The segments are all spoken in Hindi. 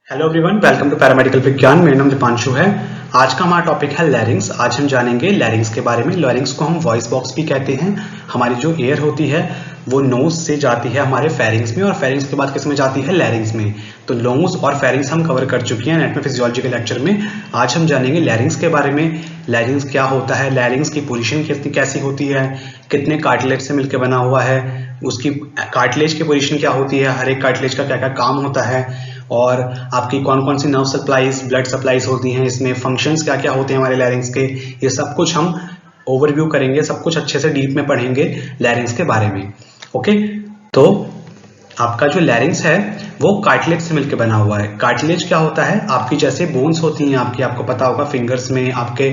Hello everyone, welcome to paramedical Vigyan. मेरा नाम दीपांशु है। आज का हमारा टॉपिक है लैरिंग्स। आज हम जानेंगे लैरिंग्स के बारे में। लैरिंग्स को हम वॉइस बॉक्स भी कहते हैं। हमारी जो एयर होती है वो नोज से जाती है हमारे फेरिंग्स में और फेरिंग्स के बाद किस में जाती है, लैरिंग्स में। तो नोज और फेरिंग्स हम कवर कर चुके हैं एनाटॉमी फिजियोलॉजी के लेक्चर में। आज हम जानेंगे लैरिंग्स के बारे में। लैरिंग्स क्या होता है, लैरिंग्स की पोजीशन कैसी होती है, कितने कार्टिलेज से मिलकर बना हुआ है, उसकी कार्टिलेज की पोजीशन क्या होती है, हर एक कार्टिलेज का क्या क्या काम होता है, और आपकी कौन कौन सी नर्व सप्लाईज, ब्लड सप्लाईज होती हैं, इसमें फंक्शंस क्या क्या होते हैं हमारे लैरिंग्स के। ये सब कुछ हम ओवरव्यू करेंगे, सब कुछ अच्छे से डीप में पढ़ेंगे लैरिंग्स के बारे में। ओके, तो आपका जो लैरिंग्स है वो कार्टिलेज से मिलकर बना हुआ है। कार्टिलेज क्या होता है, आपकी जैसे बोन्स होती हैं आपकी, आपको पता होगा फिंगर्स में, आपके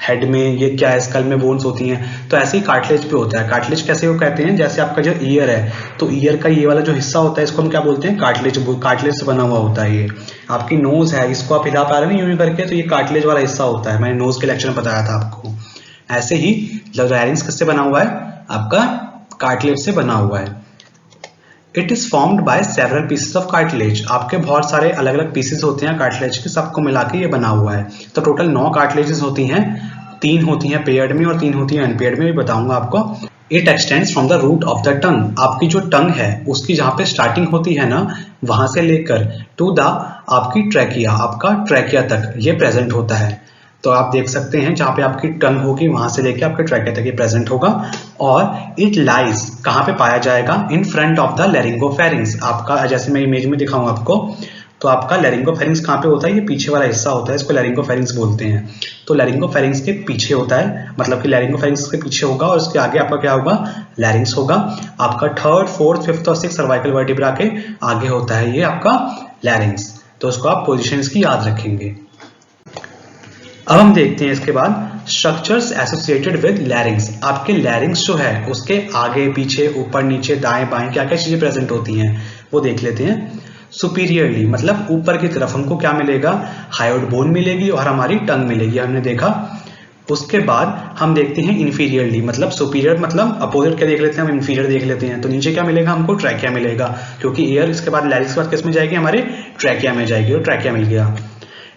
हेड में, ये क्या है, स्कल में बोन्स होती हैं, तो ऐसे ही कार्टिलेज पे होता है। कार्टिलेज कैसे वो कहते हैं, जैसे आपका जो ईयर है, तो ईयर का ये वाला जो हिस्सा होता है इसको हम क्या बोलते हैं, कार्टिलेज। कार्टिलेज से बना हुआ होता है। ये आपकी नोज है, इसको आप हिला पा रहे हैं यूं करके, तो ये कार्टिलेज वाला हिस्सा होता है। मैंने नोज के लेक्चर में बताया था आपको। ऐसे ही लैरिंग्स किससे बना हुआ है, आपका कार्टिलेज से बना हुआ है। It is formed by several pieces of cartilage. आपके बहुत सारे अलग अलग पीसेस होते हैं कार्टिलेज के, सबको मिला के ये बना हुआ है। तो टोटल 9 कार्टिलेजेस होती हैं, 3 होती हैं पेयर्ड में और 3 होती हैं अनपेयर्ड में, भी बताऊंगा आपको। It extends from the root of the tongue. आपकी जो टंग है उसकी जहाँ पे स्टार्टिंग होती है ना, वहां से लेकर टू द आपकी ट्रैकिया, आपका ट्रैकिया तक ये प्रेजेंट होता है। तो आप देख सकते हैं जहाँ पे आपकी टंग होगी वहां से लेके आपके ट्रैकिया तक ये प्रेजेंट होगा। और इट लाइज कहाँ पे पाया जाएगा, इन फ्रंट ऑफ द लैरिंगोफेरिंग्स। आपका जैसे मैं इमेज में दिखाऊंगा आपको, तो आपका लैरिंगोफेरिंग्स कहाँ पे होता है, ये पीछे वाला हिस्सा होता है, इसको लैरिंगोफेरिंग्स बोलते हैं। तो लैरिंगोफेरिंग्स के पीछे होता है, मतलब कि लैरिंगोफेरिंग्स के पीछे होगा और उसके आगे आपका क्या होगा, लैरिंग्स होगा। आपका 3rd, 4th, 5th और 6th सर्वाइकल वर्टिब्रा के आगे होता है ये आपका लैरिंग्स। तो उसको आप पोजिशन इसकी याद रखेंगे। अब हम देखते हैं इसके बाद स्ट्रक्चर्स एसोसिएटेड विद लैरिंग्स। आपके लैरिंग्स जो है उसके आगे पीछे ऊपर नीचे दाएं बाएं क्या क्या चीजें प्रेजेंट होती हैं वो देख लेते हैं। सुपीरियरली मतलब ऊपर की तरफ हमको क्या मिलेगा, हायोइड बोन मिलेगी और हमारी टंग मिलेगी, हमने देखा। उसके बाद हम देखते हैं इन्फीरियरली, मतलब सुपीरियर मतलब अपोजिट क्या देख लेते हैं हम, इन्फीरियर देख लेते हैं। तो नीचे क्या मिलेगा हमको, ट्रैकिया मिलेगा, क्योंकि एयर इसके बाद लैरिंग्स के बाद किस में जाएगी, हमारे ट्रैकिया में जाएगी, और ट्रैकिया मिल गया।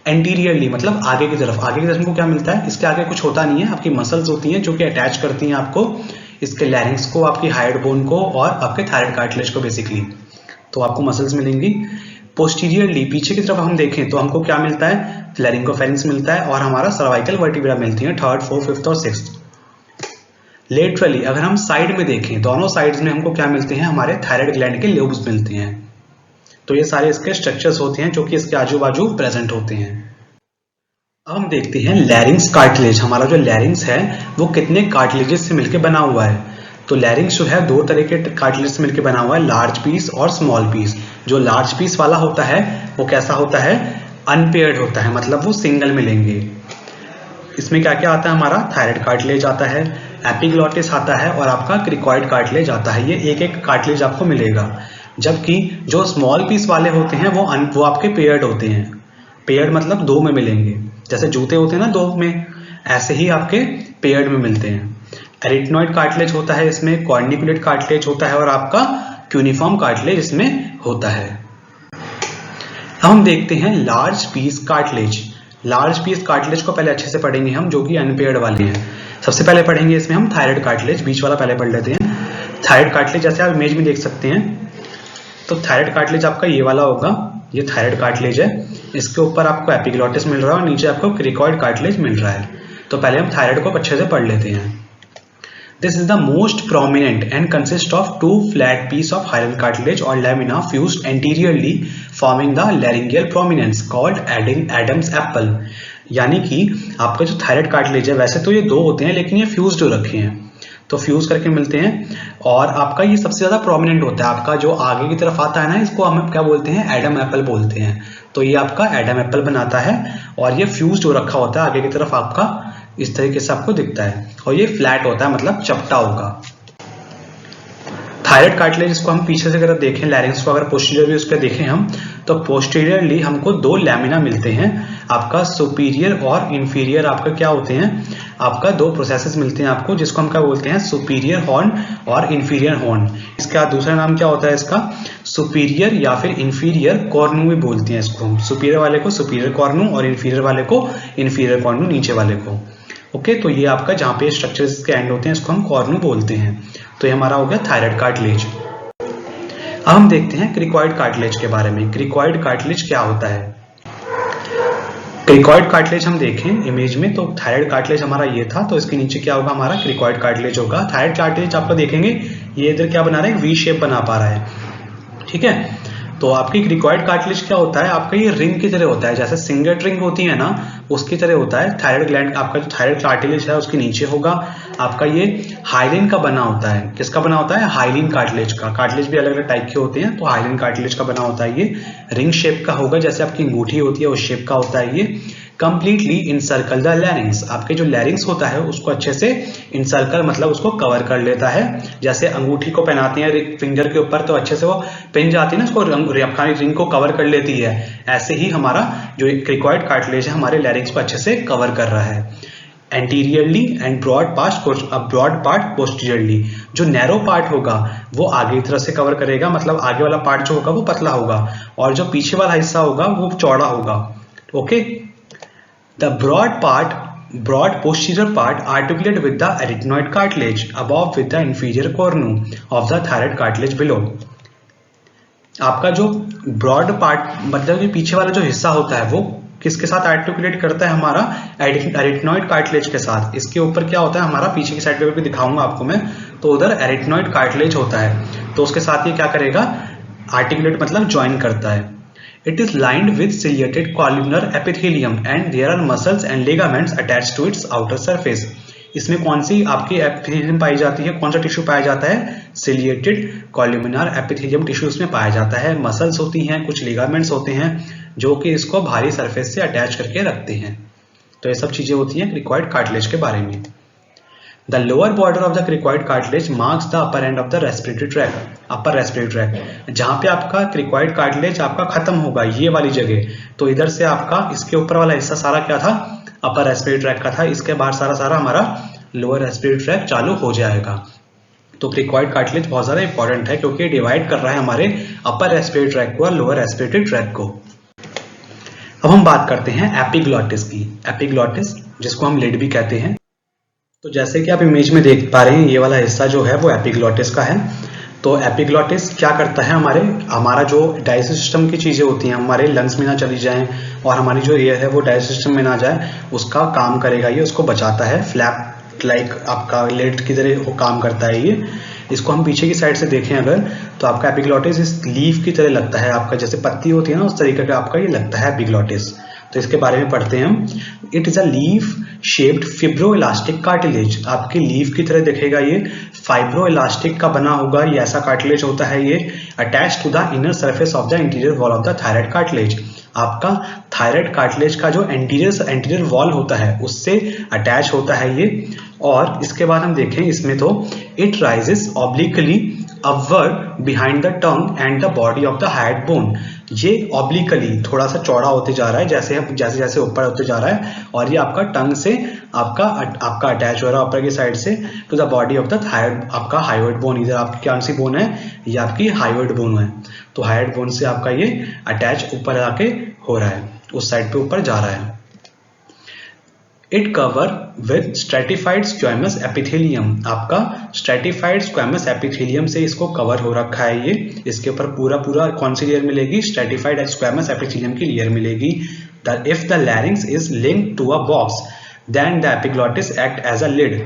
एंटीरियरली मतलब आगे की तरफ, आगे की तरफ हमको क्या मिलता है, इसके आगे कुछ होता नहीं है, आपकी मसल्स होती हैं जो कि अटैच करती हैं आपको इसके लैरिंग्स को, आपकी हायोइड बोन को और आपके थायराइड कार्टिलेज को बेसिकली। तो आपको मसल्स मिलेंगी। पोस्टीरियरली पीछे की तरफ हम देखें तो हमको क्या मिलता है, लैरिंगोफेरिंग्स मिलता है और हमारा सर्वाइकल वर्टिब्रा मिलती है 3rd, 4th, 5th और 6th। लेटरली अगर हम साइड में देखें, दोनों साइड्स में हमको क्या मिलते हैं, हमारे थायराइड ग्लैंड के लोब्स मिलते हैं। तो ये सारे इसके स्ट्रक्चर्स होते हैं जो कि इसके आजू बाजू प्रेजेंट होते हैं। अब हम देखते हैं लैरिंग्स कार्टिलेज। हमारा जो लैरिंग्स है वो कितने कार्टिलेजेस से मिलकर बना हुआ है। तो लैरिंग्स जो है 2 तरह के कार्टिलेज से मिलकर बना हुआ है, लार्ज पीस और स्मॉल पीस। जो लार्ज पीस वाला होता है वो कैसा होता है, अनपेयर्ड होता है, मतलब वो सिंगल मिलेंगे। इसमें क्या क्या आता है, हमारा थायराइड कार्टिलेज आता है, एपिग्लॉटिस आता है और आपका क्रिकॉइड कार्टिलेज आता है। ये एक एक कार्टिलेज आपको मिलेगा। जबकि जो स्मॉल पीस वाले होते हैं वो आपके पेयर्ड होते हैं। पेयर्ड मतलब 2 में मिलेंगे, जैसे जूते होते हैं ना 2 में, ऐसे ही आपके पेयर्ड में मिलते हैं। एरिथनॉइड कार्टिलेज होता है इसमें, कॉर्निकुलेट कार्टिलेज होता है और आपका क्यूनिफॉर्म कार्टिलेज इसमें होता है। अब हम देखते हैं large piece cartilage. Large piece cartilage को पहले अच्छे से पढ़ेंगे हम, जो कि अनपेयर्ड वाले हैं। सबसे पहले पढ़ेंगे इसमें हम थायराइड कार्टिलेज, बीच वाला पहले पढ़ लेते हैं। थायराइड कार्टिलेज जैसे आप इमेज में देख सकते हैं, तो थायराइड कार्टिलेज आपका ये वाला होगा, ये थायराइड कार्टिलेज है। इसके ऊपर आपको एपिग्लॉटिस मिल रहा है और नीचे आपको क्रिकॉइड कार्टिलेज मिल रहा है। तो पहले हम थायराइड को अच्छे से पढ़ लेते हैं। This is the most prominent and consist of 2 flat piece of hyaline cartilage और lamina fused anteriorly forming the laryngeal prominence called Adam's apple. यानी कि आपका जो थायराइड कार्टिलेज है, वैसे तो ये 2 होते हैं लेकिन ये फ्यूज्ड हो रखे हैं, तो फ्यूज करके मिलते हैं। और आपका ये सबसे ज्यादा प्रोमिनेंट होता है। आपका जो आगे की तरफ आता है ना, इसको हम क्या बोलते हैं, एडम एप्पल बोलते हैं। तो ये आपका एडम एप्पल बनाता है और ये फ्यूज्ड हो रखा होता है आगे की तरफ, आपका इस तरीके से आपको दिखता है। और ये फ्लैट होता है, मतलब चपटा होगा। थायराइड कार्टिलेज इसको हम पीछे से अगर देखें, लैरिंग्स को अगर पोस्टीरियर भी उसके देखें हम, तो पोस्टीरियरली हमको दो लैमिना मिलते हैं। आपका सुपीरियर और इंफीरियर आपका क्या होते हैं, आपका दो प्रोसेसेस मिलते हैं आपको, जिसको हम क्या बोलते हैं, सुपीरियर हॉर्न और इंफीरियर हॉर्न। इसका दूसरा नाम क्या होता है, इसका सुपीरियर या फिर इंफीरियर कॉर्नू भी बोलते हैं इसको हम। सुपीरियर वाले को सुपीरियर कॉर्नू और इंफीरियर वाले को इंफीरियर कॉर्नू, नीचे वाले को। ओके, तो ये आपका जहाँ पे स्ट्रक्चर्स के एंड होते हैं इसको हम कॉर्नू बोलते हैं। तो ये हमारा हो गया थायराइड कार्टिलेज। अब हम देखते हैं क्रिकॉइड कार्टिलेज के बारे में। क्रिकॉइड कार्टिलेज क्या होता है? क्रिकॉइड कार्टिलेज हम देखें इमेज में, तो थायराइड कार्टिलेज हमारा ये था, तो इसके नीचे क्या होगा, हमारा क्रिकॉइड कार्टिलेज होगा। थायराइड कार्टिलेज आपको देखेंगे ये इधर क्या बना रहा है, वी शेप बना पा रहा है, ठीक है। तो आपकी क्रिकॉइड कार्टिलेज क्या होता है, आपका ये रिंग की तरह होता है, जैसे सिंगलेट रिंग होती है ना, उसकी तरह होता है। थायराइड ग्लैंड, आपका जो थायराइड कार्टिलेज है उसके नीचे होगा आपका ये हाइलिन का बना होता है। किसका बना होता है, हाइलिन कार्टिलेज का। कार्टिलेज भी अलग अलग टाइप के होते हैं, तो हाइलिन कार्टिलेज का बना होता है। ये रिंग शेप का होगा, जैसे आपकी अंगूठी होती है उस शेप का होता है ये। कंप्लीटली इनसर्कल द लैरिंग्स, आपके जो लैरिंग्स होता है उसको अच्छे से इनसर्कल मतलब उसको कवर कर लेता है। जैसे अंगूठी को पहनाते हैं फिंगर के ऊपर, तो अच्छे से वो पिन जाती है ना, उसको रिंग को कवर कर लेती है। ऐसे ही हमारा जो क्रिकॉइड कार्टिलेज है हमारे लैरिंग्स को अच्छे से कवर कर रहा है। Anteriorly and broad part posteriorly, जो नैरो पार्ट होगा वो आगे की तरफ से कवर करेगा, मतलब आगे वाला पार्ट जो होगा वो पतला होगा, और जो पीछे वाला हिस्सा होगा वो चौड़ा होगा। Okay, the broad posterior part articulate with the arytenoid cartilage above with the inferior cornu of the thyroid cartilage below। आपका जो ब्रॉड पार्ट मतलब जो पीछे वाला जो हिस्सा होता है वो किसके साथ आर्टिकुलेट करता है, हमारा एरिटनॉइड कार्टिलेज के साथ। इसके ऊपर क्या होता है, हमारा पीछे की साइड पे भी दिखाऊंगा आपको मैं, तो उधर एरिटनॉइड कार्टिलेज होता है, तो उसके साथ ये क्या करेगा, आर्टिकुलेट मतलब ज्वाइन करता है। It is lined with ciliated columnar epithelium and there are muscles and ligaments attached to its outer surface। इसमें कौन सी आपकी एपिथेलियम पाई जाती है, कौन सा टिश्यू पाया जाता है, सिलिएटेड कॉलम्नार एपिथेलियम टिश्यू इसमें पाया जाता है। मसल्स होती हैं, कुछ लिगामेंट्स होते हैं जो कि इसको भारी सरफेस से अटैच करके रखते हैं। तो ये सब चीजें होती हैं क्रिकॉइड कार्टिलेज के बारे में। The lower border of the cricoid cartilage marks the upper end of the respiratory tract, upper respiratory tract। जहाँ पे आपका cricoid cartilage आपका खत्म होगा ये वाली जगह, तो इधर से आपका इसके ऊपर वाला हिस्सा सारा क्या था, upper respiratory tract का था, इसके बाहर सारा हमारा lower respiratory tract चालू हो जाएगा। तो cricoid cartilage बहुत ज़्यादा इंपॉर्टेंट है क्योंकि डिवाइड कर रहा है हमारे upper respiratory tract को और lower respiratory tract को। अब हम बात करते हैं एपिग्लॉटिस की। एपिग्लॉटिस जिसको हम लिड भी कहते हैं। तो जैसे कि आप इमेज में देख पा रहे हैं ये वाला हिस्सा जो है वो एपिग्लॉटिस का है। तो एपिग्लॉटिस क्या करता है, हमारा जो डाइजेस्टिव सिस्टम की चीज़ें होती हैं हमारे लंग्स में ना चली जाएं और हमारी जो एयर है वो डाइजेस्टिव सिस्टम में ना जाए, उसका काम करेगा ये, उसको बचाता है। फ्लैप लाइक आपका लिड की तरह वो काम करता है ये। इसको हम पीछे की साइड से देखें अगर, तो आपका एपिग्लॉटिस इस लीफ की तरह लगता है, आपका जैसे पत्ती होती है ना उस तरीके का आपका ये लगता है एपिग्लॉटिस। तो इसके बारे में पढ़ते हैं हम। It is a leaf shaped fibroelastic cartilage, आपकी लीफ की तरह दिखेगा ये, फाइब्रोइलास्टिक का बना होगा ये, ऐसा कार्टिलेज होता है ये। Attach to the inner surface of the interior wall of the thyroid cartilage, आपका थायराइड कार्टिलेज का जो एंटीरियर वॉल होता है उससे अटैच होता है ये। और इसके बाद हम देखें इसमें, तो it rises obliquely upward behind the tongue and the body of the hide bone. ये ऑब्लिकली थोड़ा सा चौड़ा होते जा रहा है जैसे जैसे ऊपर होते जा रहा है, और ये आपका टंग से आपका अटैच हो रहा है ऊपर की साइड से to the body of the thyroid, आपका हाइड बोन। इधर आपकी कौन सी बोन है, ये आपकी हाइड बोन है। तो हाइड बोन से आपका ये अटैच ऊपर आके हो रहा है, उस साइड पे ऊपर जा रहा है। It cover with stratified squamous epithelium, आपका स्ट्रेटिफाइड स्क्वेमस एपिथेलियम से इसको कवर हो रखा है ये। इसके ऊपर पूरा कौन सी लेयर मिलेगी, स्ट्रेटिफाइड स्क्वेमस एपिथेलियम की लेयर मिलेगी। If the larynx is linked to a box then the epiglottis act as a lid.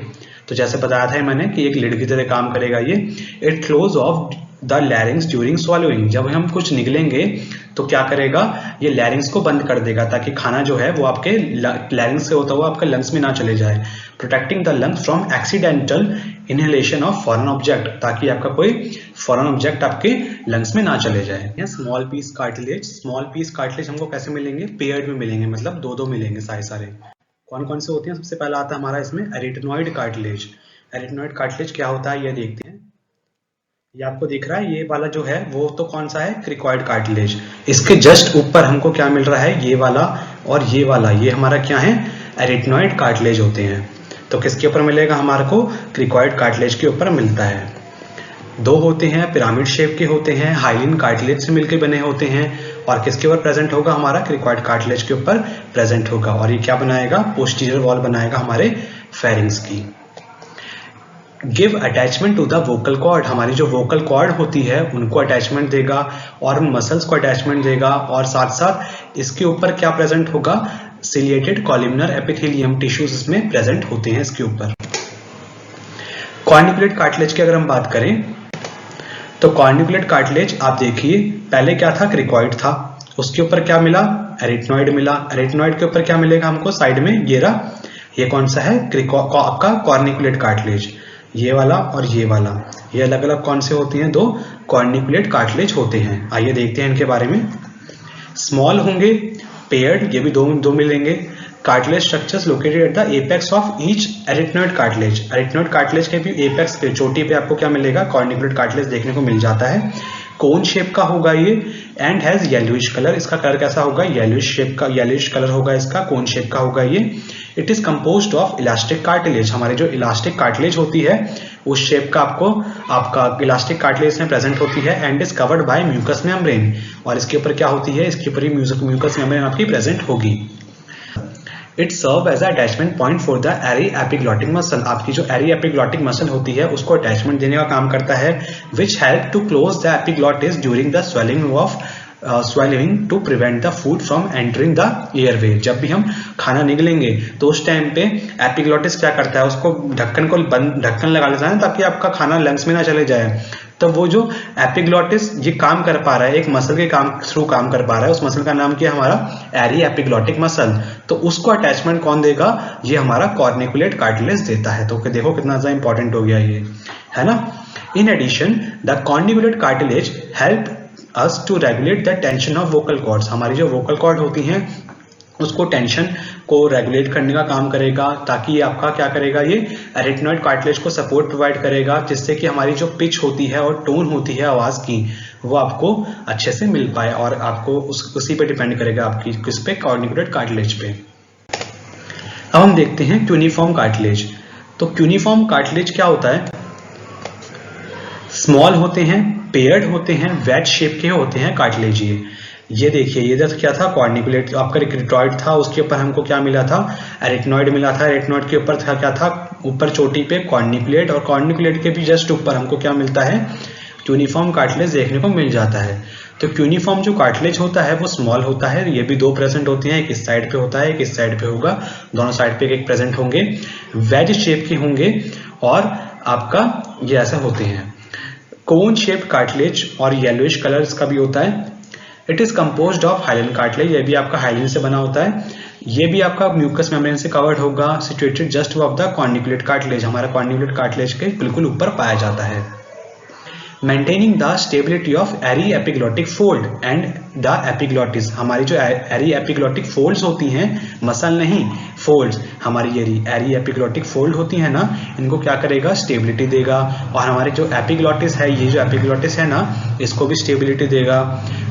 तो जैसे बताया था मैंने कि एक लिड की तरह काम करेगा ये। It close of the larynx during swallowing, जब हम कुछ निगलेंगे तो क्या करेगा, ये लैरिंग्स को बंद कर देगा ताकि खाना जो है वो आपके लैरिंग्स से होता हुआ आपके लंग्स में ना चले जाए। Protecting the lungs from accidental inhalation of foreign object, ताकि आपका कोई फॉरेन ऑब्जेक्ट आपके लंग्स में ना चले जाए। स्मॉल पीस कार्टिलेज हमको कैसे मिलेंगे, पेयर्ड में मिलेंगे, मतलब दो मिलेंगे सारे। कौन कौन से होते हैं, सबसे पहला आता है हमारा इसमें एरिटनॉइड कार्टिलेज। एरिटनॉइड कार्टिलेज क्या होता है ये देखते हैं। ये आपको दिख रहा है, ये वाला जो है वो तो कौन सा है, क्रिकॉइड कार्टिलेज। इसके जस्ट ऊपर हमको क्या मिल रहा है, ये वाला और ये वाला, ये हमारा क्या है, एरिथनॉइड कार्टिलेज होते हैं। तो किसके ऊपर मिलेगा, हमारे को क्रिकॉइड कार्टिलेज के ऊपर मिलता है। दो होते हैं, पिरामिड शेप के होते हैं, हाइलिन कार्टिलेज से मिलकर बने होते हैं, और किसके ऊपर प्रेजेंट होगा, हमारा क्रिकॉइड कार्टिलेज के ऊपर प्रेजेंट होगा। और ये क्या बनाएगा, पोस्टीरियर वॉल बनाएगा हमारे फेरिंग्स की। Give attachment to the vocal cord, हमारी जो वोकल कॉर्ड होती है उनको अटैचमेंट देगा और मसल्स को अटैचमेंट देगा, और साथ साथ इसके ऊपर क्या प्रेजेंट होगा, सिलिएटेड कॉलमनर एपिथेलियम टिश्यूज इसमें प्रेजेंट होते हैं इसके ऊपर। कॉर्निकुलेट कार्टिलेज की अगर हम बात करें तो कॉर्निकुलेट कार्टिलेज आप देखिए, पहले क्या था, क्रिकॉइड था, उसके ऊपर क्या मिला, एरिथनॉइड मिला। एरिथनॉइड के ऊपर क्या मिलेगा हमको, साइड में ये रहा, ये कौन सा है, आपका कॉर्निकुलेट कार्टिलेज, ये वाला और ये वाला, ये अलग अलग कौन से होते हैं, दो कॉर्निकुलेट कार्टिलेज होते हैं। आइए देखते हैं इनके बारे में। स्मॉल होंगे, पेयर्ड, ये भी दो मिलेंगे। Cartilage structures located at the apex of each arytenoid cartilage, arytenoid cartilage के भी एपेक्स पे, चोटी पे आपको क्या मिलेगा, कॉर्निकुलेट कार्टिलेज देखने को मिल जाता है। कोन शेप का होगा ये, एंड हैज येलोइश कलर, इसका कलर कैसा होगा, येलोइश शेप का, येलोइश कलर होगा इसका, कोन शेप का होगा ये। It is composed of elastic cartilage, हमारे जो इलास्टिक कार्टिलेज होती है उस शेप का आपका इलास्टिक कार्टिलेज में प्रेजेंट होती है। And is covered by mucus membrane, और इसके ऊपर क्या होती है, इसके ऊपर ही म्यूकस मेम्ब्रेन आपकी प्रेजेंट होगी। It serve as attachment point for the ary epiglottic muscle, आपकी जो एरी एपिग्लॉटिक मसल होती है उसको अटैचमेंट देने का काम करता है। Which help to close the epiglottis during the swallowing to prevent the food from entering the airway, जब भी हम खाना निगलेंगे तो उस टाइम पे एपिग्लॉटिस क्या करता है, उसको ढक्कन लगा लेता है ना, ताकि आपका खाना लंग्स में ना चले जाए। तो वो जो एपिग्लॉटिस ये काम कर पा रहा है, एक मसल के थ्रू काम कर पा रहा है, उस मसल का नाम क्या है, हमारा एरी एपिग्लॉटिक मसल। तो उसको अटैचमेंट कौन देगा, ये हमारा कॉर्निकुलेट कार्टिलेज देता है। तो देखो कितना ज्यादा इंपॉर्टेंट हो गया ये, है ना। In addition the corniculate cartilage help us to regulate the tension of vocal cords, हमारी जो वोकल कॉर्ड होती हैं उसको टेंशन को रेगुलेट करने का काम करेगा, ताकि ये आपका क्या करेगा, ये एरिथनॉइड कार्टिलेज को सपोर्ट प्रोवाइड करेगा, जिससे कि हमारी जो पिच होती है और टोन होती है आवाज की वो आपको अच्छे से मिल पाए, और आपको उसी पे डिपेंड करेगा आपकी किस पे, कॉर्निकुलेट कार्टिलेज पे। अब हम देखते हैं क्यूनिफॉर्म कार्टिलेज। तो क्यूनिफॉर्म कार्टिलेज क्या होता है, स्मॉल होते हैं, पेयर्ड होते हैं, वेट शेप के होते हैं कार्टिलेज। ये देखिए, ये जैसे क्या था, कॉर्निकुलेट आपका क्रिकॉइड था, उसके ऊपर हमको क्या मिला था, एरिथनॉइड मिला था। एरिथनॉइड के ऊपर था क्या था, ऊपर चोटी पे कॉर्निकुलेट, और कॉर्निकुलेट के भी जस्ट ऊपर हमको क्या मिलता है, क्यूनिफॉर्म कार्टिलेज देखने को मिल जाता है। तो क्यूनिफॉर्म जो कार्टिलेज होता है वो स्मॉल होता है, ये भी दो प्रेजेंट होते हैं, एक इस साइड पे होता है, एक इस साइड पे होगा, दोनों साइड पे एक प्रेजेंट होंगे, वेज शेप के होंगे, और आपका ये ऐसा होते हैं। कोन शेप कार्टिलेज और येलोइश कलर इसका भी होता है। It is composed of hyaline cartilage, ये भी आपका हाइलिन से बना होता है, ये भी आपका म्यूकस मेम्ब्रेन से कवर्ड होगा, situated just above the corniculate cartilage, हमारा कॉर्निकुलेट कार्टिलेज के बिल्कुल ऊपर पाया जाता है। Maintaining the stability of ary epiglottic fold and the epiglottis, हमारी जो एरी एपिग्लॉटिक फोल्ड्स होती हैं, मसल नहीं फोल्ड्स, हमारी एरी एपिग्लॉटिक फोल्ड होती है ना, इनको क्या करेगा, स्टेबिलिटी देगा, और हमारे जो एपिग्लॉटिस है, ये जो एपिग्लॉटिस है ना, इसको भी स्टेबिलिटी देगा।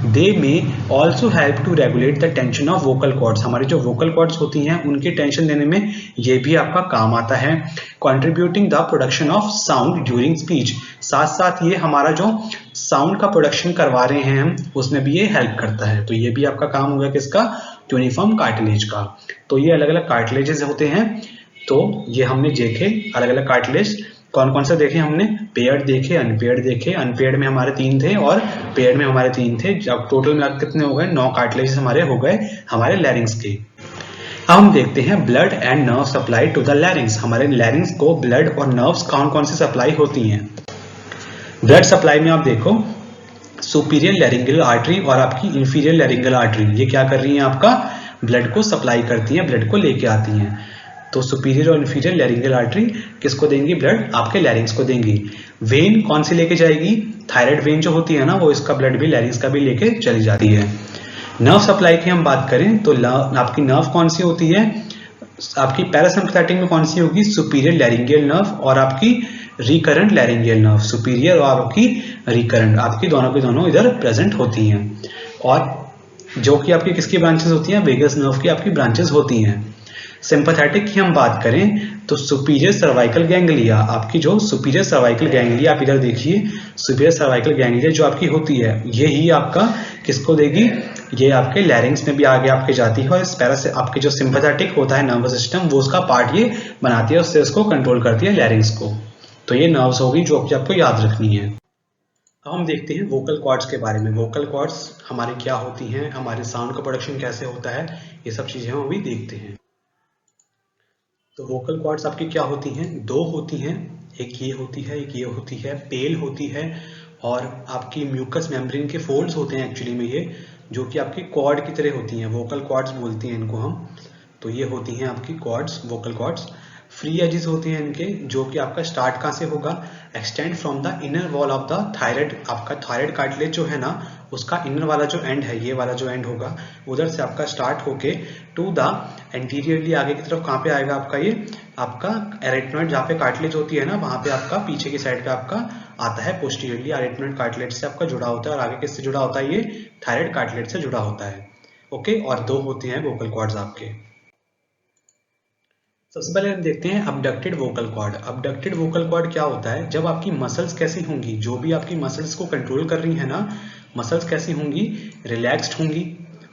They may also help to regulate the tension of vocal cords, हमारी जो वोकल कॉर्ड्स होती हैं उनकी टेंशन देने में ये भी आपका काम आता है। Contributing the production of sound during speech, साथ साथ ये हमारा जो साउंड का प्रोडक्शन करवा रहे हैं हम, उसमें भी ये हेल्प करता है। तो ये भी आपका काम होगा किसका, क्यूनिफॉर्म कार्टिलेज का। तो ये अलग अलग कार्टिलेजेस होते हैं। तो ये हमने देखे अलग अलग कार्टिलेज, कौन कौन से देखे हमने, पेयर्ड देखे, अनपेयर्ड देखे। अनपेयर्ड में हमारे 3 थे और पेयर्ड में हमारे 3 थे। जब टोटल में कितने हो गए, 9 कार्टिलेजेस हमारे हो गए हमारे लैरिंग्स के। अब हम देखते हैं blood and nerve supply to the larynx, हमारे लैरिंग्स को ब्लड और नर्व्स कौन कौन से सप्लाई होती हैं। ब्लड सप्लाई में आप देखो, सुपीरियर लैरिंगल आर्टरी और आपकी इंफीरियर लैरिंगल आर्टरी, ये क्या कर रही हैं, आपका ब्लड को सप्लाई करती हैं, ब्लड को लेके आती हैं। तो सुपीरियर और इंफीरियर लैरिंगल आर्टरी किसको देंगी, ब्लड आपके लैरिंग्स को देंगी। वेन कौन सी लेके जाएगी, थायराइड वेन जो होती है ना, वो इसका ब्लड भी लैरिंग्स का भी लेके चली जाती है। नर्व सप्लाई की हम बात करें तो आपकी नर्व कौन सी होती है, आपकी पैरासिम्पैथेटिक में कौन सी होगी, सुपीरियर लैरिंगियल नर्व, और आपकी रिकरेंट लैरिंजियल नर्व, सुपीरियर और आपकी रिकरेंट, आपकी दोनों की दोनों इधर प्रेजेंट होती हैं। और जो कि आपकी किसकी ब्रांचेस होती हैं, वेगस नर्व की आपकी ब्रांचेस होती हैं। सिंपैथेटिक की हम बात करें तो सुपीरियर सर्वाइकल गैंग्लिया, आपकी जो सुपीरियर सर्वाइकल गैंग्लिया, आप इधर देखिए, सुपीरियर सर्वाइकल गैंग्लिया जो आपकी होती है ये ही आपका किसको देगी, ये आपके लैरिंग्स में भी आगे आपके जाती है और इस पैरा से आपके जो सिंपैथेटिक होता है नर्वस सिस्टम वो उसका पार्ट ये बनाती है, उससे इसको कंट्रोल करती है लैरिंग्स को। तो ये नर्व्स होगी जो कि आपको याद रखनी है। अब हम देखते हैं वोकल कॉर्ड्स के बारे में। वोकल कॉर्ड्स हमारी क्या होती हैं, हमारे साउंड का प्रोडक्शन कैसे होता है, ये सब चीजें हम अभी देखते हैं। तो वोकल कॉर्ड्स आपकी क्या होती हैं, दो होती हैं, एक ये होती है, एक ये होती है, पेल होती है और आपकी म्यूकस मेम्ब्रेन के फोल्ड्स होते हैं एक्चुअली में ये, जो कि आपकी कॉर्ड की तरह होती हैं, वोकल कॉर्ड्स बोलते हैं इनको हम। तो ये होती हैं आपकी cords, vocal cords. Free edges होते हैं इनके, जो कि आपका स्टार्ट कहाँ से होगा, extend from the inner wall of the thyroid, आपका थायराइड कार्टिलेज जो है ना उसका इनर वाला जो एंड है, ये वाला जो एंड होगा उधर से आपका स्टार्ट होके टू द एंटीरियरली आगे की तरफ कहाँ पे आएगा आपका, ये आपका एरेटनॉइड जहाँ पे कार्टिलेज होती है ना वहाँ पे आपका पीछे की साइड पे आपका आता है पोस्टीरियरली, एरेटनॉइड कार्टिलेज से आपका जुड़ा होता है और आगे किससे जुड़ा होता है, ये थायराइड कार्टिलेज से जुड़ा होता है। ओके, और दो होते हैं वोकल कॉर्ड्स आपके। सबसे पहले हम देखते हैं abducted vocal cord. Abducted vocal cord क्या होता है, जब आपकी मसल्स कैसी होंगी, जो भी आपकी मसल्स को कंट्रोल कर रही है ना, मसल्स कैसी होंगी, रिलैक्स्ड होंगी,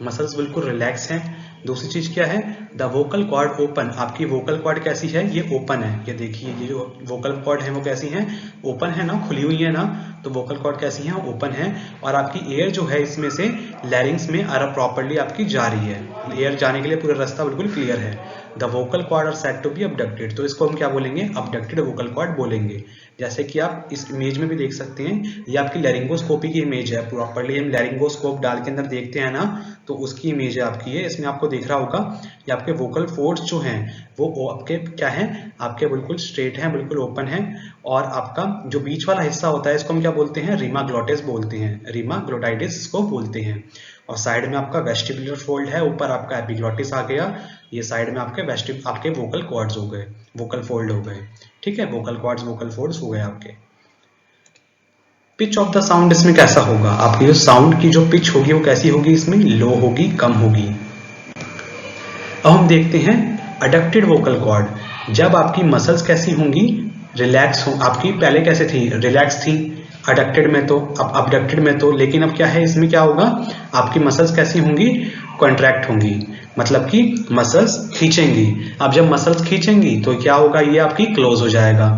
मसल्स बिल्कुल रिलैक्स हैं। दूसरी चीज क्या है, द वोकल कॉर्ड ओपन, आपकी वोकल कॉर्ड कैसी है, ये ओपन है। ये देखिए ये जो वोकल कॉर्ड है वो कैसी है, ओपन है ना, खुली हुई है ना, तो वोकल कॉर्ड कैसी है, ओपन है। और आपकी एयर जो है इसमें से लैरिंग्स में प्रॉपर्ली आपकी जा रही है, एयर जाने के लिए पूरा रास्ता बिल्कुल क्लियर है। The vocal cord are said to be abducted, तो इसको हम क्या बोलेंगे, अबडक्टेड वोकल कॉर्ड बोलेंगे। जैसे कि आप इस इमेज में भी देख सकते हैं, ये आपकी लैरिंगोस्कोपी की इमेज है, प्रॉपर्ली हम लैरिंगोस्कोप डाल के अंदर देखते हैं ना, तो उसकी इमेज है आपकी ये। इसमें आपको दिख रहा होगा ये आपके वोकल फोर्ड्स जो हैं वो आपके क्या है, आपके बिल्कुल स्ट्रेट हैं, बिल्कुल ओपन है। और आपका जो बीच वाला हिस्सा होता है इसको हम क्या बोलते हैं, रीमा ग्लोटिस बोलते हैं, रीमा ग्लोटाइटिस इसको बोलते हैं। और साइड में आपका वेस्टिबुलर फोल्ड है, ऊपर आपका एपिग्लोटिस आ गया, ये साइड में आपके वोकल कॉर्ड्स हो गए, वोकल फोल्ड हो गए। ठीक है, वोकल कॉर्ड्स वोकल फोल्ड्स हो गए आपके। पिच ऑफ द साउंड इसमें कैसा होगा, आपकी जो साउंड की जो पिच होगी वो कैसी होगी, इसमें लो होगी, कम होगी। अब हम देखते हैं अडक्टेड वोकल कॉर्ड। जब आपकी मसल्स कैसी होंगी, रिलैक्स हो, आपकी पहले कैसे थी, रिलैक्स थी अडक्टेड में तो, अब अबडक्टेड में तो, लेकिन अब क्या है इसमें क्या होगा, आपकी मसल्स कैसी होंगी, कॉन्ट्रैक्ट होंगी, मतलब कि मसल्स खींचेंगी। अब जब मसल्स खींचेंगी तो क्या होगा, ये आपकी क्लोज हो जाएगा,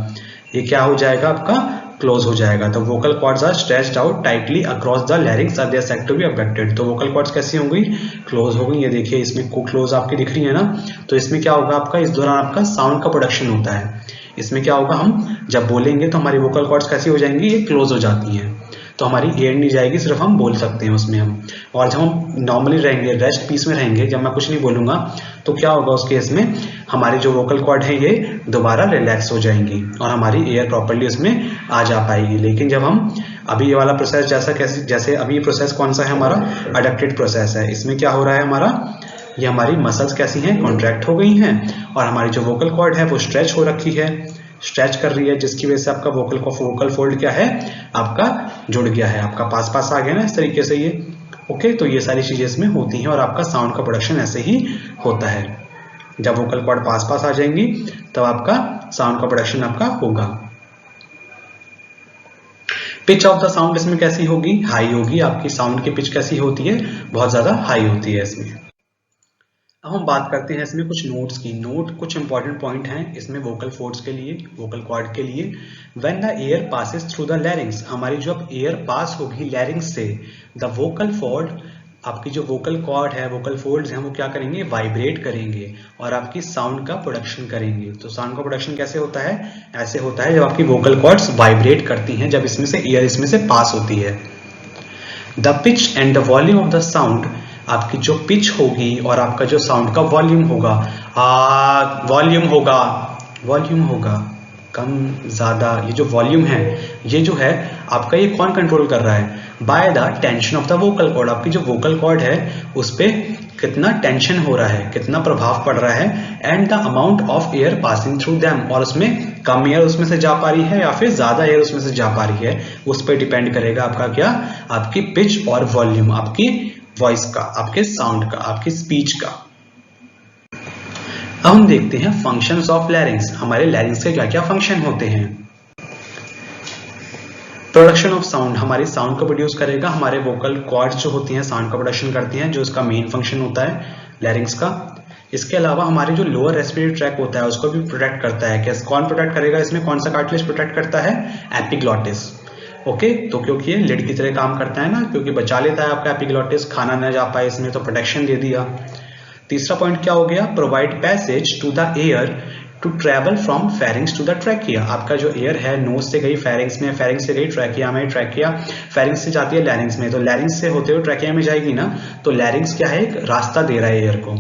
ये क्या हो जाएगा आपका क्लोज हो जाएगा। तो vocal cords are stretched out tightly across the larynx are they are said to be abducted. तो वोकल कॉर्ड्स कैसी होंगी, क्लोज होंगी। ये देखिए इसमें क्लोज आपकी दिख रही है ना, तो इसमें क्या होगा आपका, इस दौरान आपका साउंड का प्रोडक्शन होता है। इसमें क्या होगा, हम जब बोलेंगे तो हमारी वोकल कॉर्ड्स कैसी हो जाएंगी, ये क्लोज हो जाती हैं, तो हमारी एयर नहीं जाएगी, सिर्फ हम बोल सकते हैं उसमें हम। और जब हम नॉर्मली रहेंगे, रेस्ट पीस में रहेंगे, जब मैं कुछ नहीं बोलूंगा तो क्या होगा उस केस में, हमारी जो वोकल कॉर्ड है ये दोबारा रिलैक्स हो जाएंगी और हमारी एयर प्रॉपर्ली उसमें आ जा पाएगी। लेकिन जब हम अभी ये वाला प्रोसेस जैसे अभी ये प्रोसेस कौन सा है, हमारा अडक्टेड प्रोसेस है, इसमें क्या हो रहा है हमारा, ये हमारी मसल्स कैसी हैं, कॉन्ट्रैक्ट हो गई हैं और हमारी जो वोकल कॉर्ड है वो स्ट्रेच हो रखी है, स्ट्रेच कर रही है, जिसकी वजह से आपका वोकल फोल्ड क्या है, आपका जुड़ गया है, आपका पास आ गया ना इस तरीके से ये। ओके, तो ये सारी चीजें इसमें होती हैं और आपका साउंड का प्रोडक्शन ऐसे ही होता है। जब वोकल कॉर्ड पास आ जाएंगी तब आपका साउंड का प्रोडक्शन आपका होगा। पिच ऑफ द साउंड इसमें कैसी होगी, हाई होगी। आपकी साउंड की पिच कैसी होती है, बहुत ज्यादा हाई होती है इसमें। अब हम बात करते हैं इसमें कुछ नोट्स की। नोट कुछ इंपॉर्टेंट पॉइंट हैं इसमें वोकल फोर्ड्स के लिए, वोकल कॉर्ड के लिए। When the air passes through the larynx, हमारी जो अब एयर पास होगी लैरिंग्स से, द वोकल फोर्ड, आपकी जो वोकल कॉर्ड है, वोकल फोल्ड्स हैं, वो क्या करेंगे, वाइब्रेट करेंगे और आपकी साउंड का प्रोडक्शन करेंगे। तो साउंड का प्रोडक्शन कैसे होता है, ऐसे होता है जब आपकी वोकल कॉर्ड्स वाइब्रेट करती हैं, जब इसमें से एयर इसमें से पास होती है। The pitch and the volume of the sound, आपकी जो पिच होगी और आपका जो साउंड का वॉल्यूम होगा, कम ज़्यादा, ये जो वॉल्यूम है ये जो है आपका, ये कौन कंट्रोल कर रहा है? By the tension of the vocal cord. आपकी जो वोकल कॉर्ड है उस पर कितना टेंशन हो रहा है, कितना प्रभाव पड़ रहा है, and the amount of air passing through them, और उसमें कम एयर उसमें से जा पा रही है या फिर ज़्यादा एयर उसमें से जा पा रही है, उस पर डिपेंड करेगा आपका क्या, आपकी पिच और वॉल्यूम, आपकी वॉइस का, आपके साउंड का, आपकी स्पीच का। अब हम देखते हैं फंक्शंस ऑफ लैरिंग्स। हमारे लैरिंग्स के क्या क्या फंक्शन होते हैं। प्रोडक्शन ऑफ साउंड, हमारी साउंड को प्रोड्यूस करेगा। हमारे वोकल कॉर्ड्स जो होती हैं साउंड का प्रोडक्शन करती हैं, जो इसका मेन फंक्शन होता है लैरिंग्स का। इसके अलावा हमारे जो लोअर रेस्पिरेटरी ट्रैक होता है उसको भी प्रोटेक्ट करता है। कैसे, कौन प्रोटेक्ट करेगा इसमें, कौन सा कार्टिलेज प्रोटेक्ट करता है? एपिग्लॉटिस। ओके, तो क्योंकि ये लिड की तरह काम करता है ना, क्योंकि बचा लेता है आपका एपिग्लॉटिस, खाना न जा पाए इसमें, तो प्रोटेक्शन दे दिया। तीसरा पॉइंट क्या हो गया? Provide passage to the air to travel from pharynx to the trachea. आपका जो एयर है नोज से गई फेरिंग्स में, फेरिंग्स से गई ट्रैकिया में, ट्रैकिया फेरिंग्स से जाती है लैरिंग्स में, तो लैरिंग्स से होते हुए ट्रैकिया में जाएगी ना, तो लैरिंग्स क्या है, एक रास्ता दे रहा है एयर को,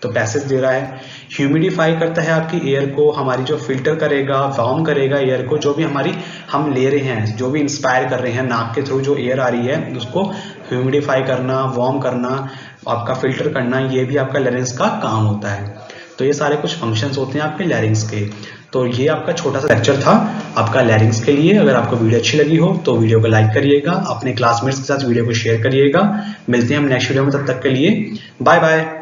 तो पैसेज दे रहा है। ह्यूमिडिफाई करता है आपकी एयर को, हमारी जो फिल्टर करेगा, वार्म करेगा एयर को, जो भी हमारी हम ले रहे हैं, जो भी इंस्पायर कर रहे हैं नाक के थ्रू जो एयर आ रही है उसको ह्यूमिडिफाई करना, वार्म करना, आपका फिल्टर करना, ये भी आपका लैरिंग्स का काम होता है। तो ये सारे कुछ फंक्शंस होते हैं आपके लैरिंग्स के। तो ये आपका छोटा सा लेक्चर था आपका लैरिंग्स के लिए। अगर आपको वीडियो अच्छी लगी हो तो वीडियो को लाइक करिएगा, अपने क्लासमेट्स के साथ वीडियो को शेयर करिएगा। मिलते हैं हम नेक्स्ट वीडियो में, तब तक के लिए बाय बाय।